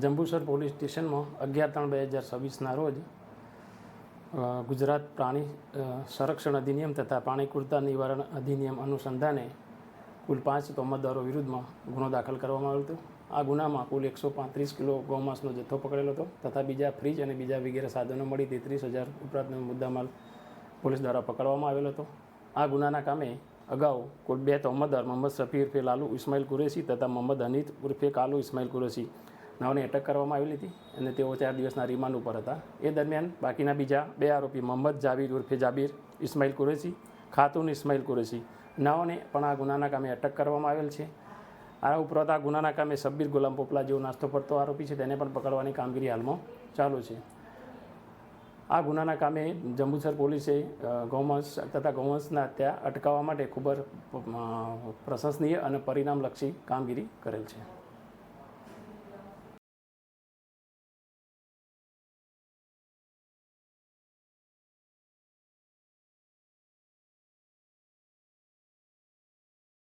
Jambusar police સ્ટેશનમાં 11/3/2026ના રોજ ગુજરાત પ્રાણી સંરક્ષણ અધિનિયમ તથા પાણી કુર્તા નિવારણ અધિનિયમ અનુસંધાને કુલ 5 તોમતદારો વિરુદ્ધમાં ગુનો દાખલ કરવામાં આવ્યો હતો. આ ગુનામાં કુલ 135 કિલો ગૌમાંસનો જથ્થો પકડેલો હતો તથા બીજા ફ્રીજ અને બીજા વગેરે સાધનો મળી 33,000 ઉપરાંતનો મુદ્દામાલ પોલીસ દ્વારા પકડવામાં આવેલો હતો. આ ગુનાના કામે અગાઉ કુલ 2 તોમતદાર મોહમ્મદ શફી ઉર્ફે લાલુ ઇસ્માઇલ કુરેશી તથા મોહમ્મદ હનીફ ઉર્ફે કાલુ ઇસ્માઇલ કુરેશી નાઓને અટક કરવામાં આવેલી હતી અને તેઓ 4 દિવસના રિમાન્ડ ઉપર હતા. એ દરમિયાન બાકીના બીજા 2 આરોપી મોહમ્મદ જાવીર ઉર્ફે જાબીર ઇસ્માઇલ કુરેશી, ખાતુન ઇસ્માઇલ કુરેશી નાઓને પણ આ ગુનાના કામે અટક કરવામાં આવેલ છે. આ ઉપરાંત આ ગુનાના કામે શબ્બીર ગુલામ પોપલા જેવો નાસ્તો પડતો આરોપી છે તેને પણ પકડવાની કામગીરી હાલમાં ચાલુ છે. આ ગુનાના કામે જંબુસર પોલીસે ગૌવંશ તથા ગૌવંશના હત્યા અટકાવવા માટે ખૂબ જ પ્રશંસનીય અને પરિણામલક્ષી કામગીરી કરેલ છે.